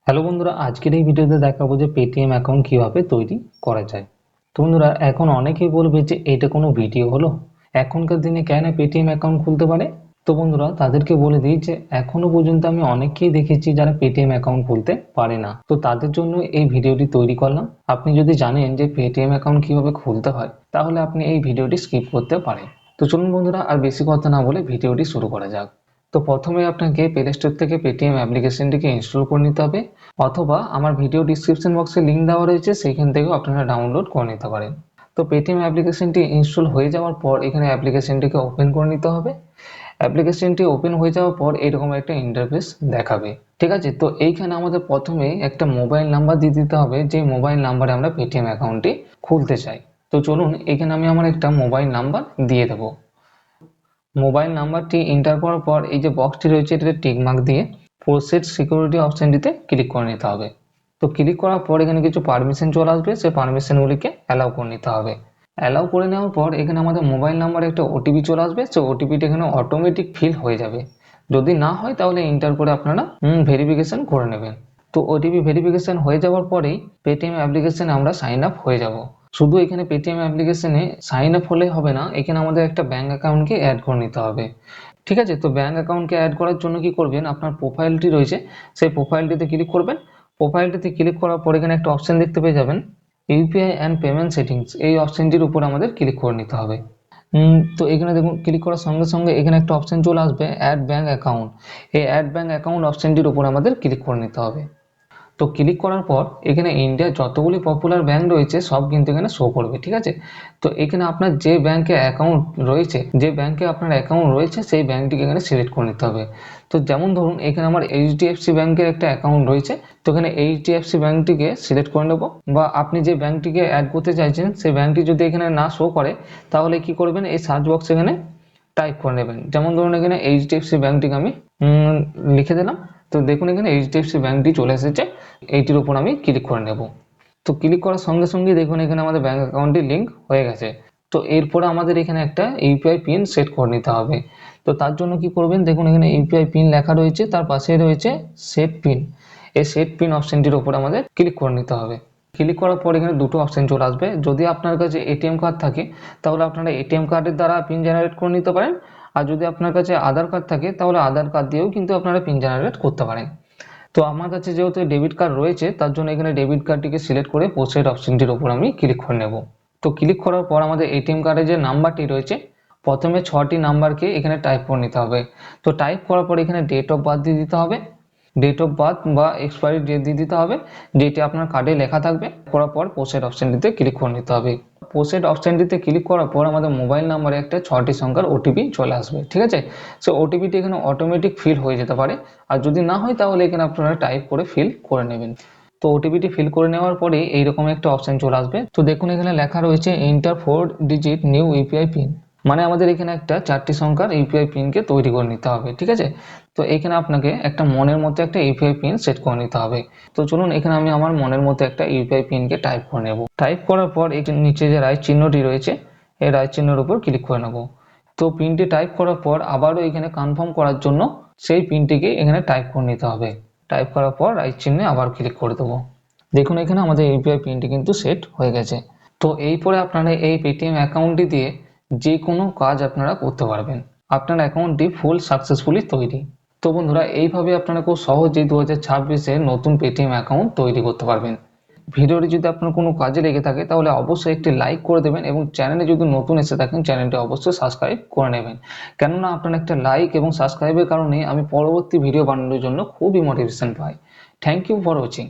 Hello বন্ধুরা, আজকের এই ভিডিওতে দেখাবো যে পেটিএম অ্যাকাউন্ট কিভাবে তৈরি করা যায়। তো বন্ধুরা, এখন অনেকেই বলবে যে এটা কোনো ভিডিও হলো, এখনকার দিনে কেন পেটিএম অ্যাকাউন্ট খুলতে পারে। তো বন্ধুরা, তাদেরকে বলে দিই যে এখনো পর্যন্ত আমি অনেককেই দেখেছি যারা পেটিএম অ্যাকাউন্ট খুলতে পারে না। তো তাদের জন্য এই ভিডিওটি তৈরি করলাম। আপনি যদি জানেন যে পেটিএম অ্যাকাউন্ট কিভাবে খুলতে হয়, তাহলে আপনি এই ভিডিওটি স্কিপ করতে পারেন। তো চলুন বন্ধুরা, আর বেশি কথা না বলে ভিডিওটি শুরু করা যাক। তো প্রথমে আপনাকে প্লে স্টোর থেকে পেটিএম অ্যাপ্লিকেশনটিকে ইনস্টল করে নিতে হবে, অথবা আমার ভিডিও ডিসক্রিপশন বক্সে লিঙ্ক দেওয়া রয়েছে, সেইখান থেকেও আপনারা ডাউনলোড করে নিতে পারেন। তো পেটিএম অ্যাপ্লিকেশনটি ইনস্টল হয়ে যাওয়ার পর এখানে অ্যাপ্লিকেশনটিকে ওপেন করে নিতে হবে। অ্যাপ্লিকেশনটি ওপেন হয়ে যাওয়ার পর এরকম একটা ইন্টারফেস দেখাবে। ঠিক আছে, তো এইখানে আমাদের প্রথমে একটা মোবাইল নাম্বার দিয়ে দিতে হবে, যে মোবাইল নাম্বারে আমরা পেটিএম অ্যাকাউন্টটি খুলতে চাই। তো চলুন, এখানে আমি আমার একটা মোবাইল নাম্বার দিয়ে দেবো। মোবাইল নাম্বারটি এন্টার করার পর এই যে বক্সটি রয়েছে এটাতে টিক মার্ক দিয়ে প্রসেস সিকিউরিটি অপশনটিতে ক্লিক করে নিতে হবে। তো ক্লিক করার পর এখানে কিছু পারমিশন চলে আসবে, সেই পারমিশনগুলিকে অ্যালাউ করে নিতে হবে। অ্যালাউ করে নেওয়ার পর এখানে আমাদের মোবাইল নাম্বারে একটা ওটিপি চলে আসবে, সেই ওটিপিটা এখানে অটোমেটিক ফিল হয়ে যাবে। যদি না হয় তাহলে এন্টার করে আপনারা ভেরিফিকেশন করে নেবেন। তো ওটিপি ভেরিফিকেশন হয়ে যাওয়ার পরেই পেটিএম অ্যাপ্লিকেশনে আমরা সাইন আপ হয়ে যাব। শুধু এখানে পেটিএম অ্যাপ্লিকেশনে সাইন আপ হলে হবে না, এখানে আমাদের একটা ব্যাঙ্ক অ্যাকাউন্টকে অ্যাড করে নিতে হবে। ঠিক আছে, তো ব্যাঙ্ক অ্যাকাউন্টকে অ্যাড করার জন্য কি করবেন, আপনার প্রোফাইলটি রয়েছে সেই প্রোফাইলটিতে ক্লিক করবেন। প্রোফাইলটিতে ক্লিক করার পর এখানে একটা অপশন দেখতে পেয়ে যাবেন, ইউপিআই অ্যান্ড পেমেন্ট সেটিংস। এই অপশনটির উপর আমাদের ক্লিক করে নিতে হবে। তো এখানে দেখুন, ক্লিক করার সঙ্গে সঙ্গে এখানে একটা অপশন চলে আসবে অ্যাড ব্যাঙ্ক অ্যাকাউন্ট। এই অ্যাড ব্যাঙ্ক অ্যাকাউন্ট অপশনটির উপর আমাদের ক্লিক করে নিতে হবে। তো ক্লিক করার পর এখানে ইন্ডিয়ার যতগুলি পপুলার ব্যাংক রয়েছে সব কিন্তু এখানে শো করবে। ঠিক আছে, তো এখানে আপনার যে ব্যাংকে অ্যাকাউন্ট রয়েছে, যে ব্যাংকে আপনার অ্যাকাউন্ট রয়েছে সেই ব্যাংকটিকে এখানে সিলেক্ট করে নিতে হবে। তো যেমন ধরুন এখানে আমার এইচডিএফসি ব্যাংকের একটা অ্যাকাউন্ট রয়েছে, তো এখানে এইচডিএফসি ব্যাংকটিকে সিলেক্ট করে নেব। বা আপনি যে ব্যাংকটিকে অ্যাড করতে চাইছেন সেই ব্যাংকটি যদি এখানে না শো করে, তাহলে কি করবেন, এই সার্চ বক্সে এখানে টাইপ করে নেবেন। যেমন ধরুন এখানে এইচডিএফসি ব্যাংকটিকে আমি লিখে দিলাম। তো দেখুন এখানে এইচডিএফসি ব্যাংকটি চলে এসেছে, এইটির উপর আমি ক্লিক করে নেব। তো ক্লিক করার সঙ্গে সঙ্গে দেখুন এখানে আমাদের ব্যাংক অ্যাকাউন্টটি লিঙ্ক হয়ে গেছে। তো এরপরে আমাদের এখানে একটা ইউপিআই পিন সেট করে নিতে হবে। তো তার জন্য কি করবেন, দেখুন এখানে ইউপিআই পিন লেখা রয়েছে, তার পাশে রয়েছে সেট পিন। এই সেট পিন অপশনটির উপর আমাদের ক্লিক করে নিতে হবে। ক্লিক করার পর এখানে দুটো অপশন চলে আসবে। যদি আপনার কাছে এটিএম কার্ড থাকে তাহলে আপনারা এটিএম কার্ডের দ্বারা পিন জেনারেট করে নিতে পারেন। আর যদি আপনার কাছে আধার কার্ড থাকে তাহলে আধার কার্ড দিয়েও কিন্তু আপনারা পিন জেনারেট করতে পারেন। তো আমার কাছে যেহেতু ডেবিট কার্ড রয়েছে, তার জন্য এখানে ডেবিট কার্ডটিকে সিলেক্ট করে প্রসেড অপশনটির উপর আমি ক্লিক করে নেব। তো ক্লিক করার পর আমাদের এটিএম কার্ডের যে নাম্বারটি রয়েছে, প্রথমে 6টি নাম্বারকে এখানে টাইপ করে নিতে হবে। তো টাইপ করার পর এখানে ডেট অফ বার্থ দিয়ে দিতে হবে। ডেট অফ বার্থ বা এক্সপায়ারি ডেট দিয়ে দিতে হবে, যেটি আপনার কার্ডে লেখা থাকবে। করার পর প্রসেড অপশনটিতে ক্লিক করে নিতে হবে। প্রসেড অপশনটিতে ক্লিক করার পর আমাদের মোবাইল নাম্বারে একটা 6টি সংখ্যার ওটিপি চলে আসবে। ঠিক আছে, সো ওটিপিটি এখানে অটোমেটিক ফিল হয়ে যেতে পারে, আর যদি না হয় তাহলে এখানে আপনারা টাইপ করে ফিল করে নেবেন। তো ওটিপিটি ফিল করে নেওয়ার পরে এইরকম একটা অপশন চলে আসবে। তো দেখুন এখানে লেখা রয়েছে enter 4 digit new UPI pin. মানে আমাদের এখানে একটা 4টি সংখ্যার ইউপিআই পিনকে তৈরি করে নিতে হবে। ঠিক আছে, তো এখানে আপনাকে একটা মনের মতো একটা ইউপিআই পিন সেট করে নিতে হবে। তো চলুন এখানে আমি আমার মনের মতো একটা ইউপিআই পিনকে টাইপ করে নেব। টাইপ করার পর এখানে নিচে যে রাইট চিহ্নটি রয়েছে, এই রাইট চিহ্নের উপর ক্লিক করে নেব। তো পিনটি টাইপ করার পর আবারও এখানে কনফার্ম করার জন্য সেই পিনটিকে এখানে টাইপ করে নিতে হবে। টাইপ করার পর রাইট চিহ্নে আবার ক্লিক করে দেবো। দেখুন এখানে আমাদের ইউপিআই পিনটি কিন্তু সেট হয়ে গেছে। তো এরপরে আপনারা এই পেটিএম অ্যাকাউন্টটি দিয়ে যে কোনো কাজ আপনারা করতে পারবেন। আপনার অ্যাকাউন্টটি ফুল সাকসেসফুলি তৈরি। তো বন্ধুরা, এইভাবে আপনারা খুব সহজেই 2026-এ নতুন পেটিএম অ্যাকাউন্ট তৈরি করতে পারবেন। ভিডিওটি যদি আপনার কোনো কাজে লেগে থাকে তাহলে অবশ্যই একটি লাইক করে দেবেন, এবং চ্যানেলে যদি নতুন এসে থাকেন চ্যানেলটি অবশ্যই সাবস্ক্রাইব করে নেবেন। কেননা আপনার একটা লাইক এবং সাবস্ক্রাইবের কারণে আমি পরবর্তী ভিডিও বানানোর জন্য খুবই মোটিভেশন পাই। Thank you for watching.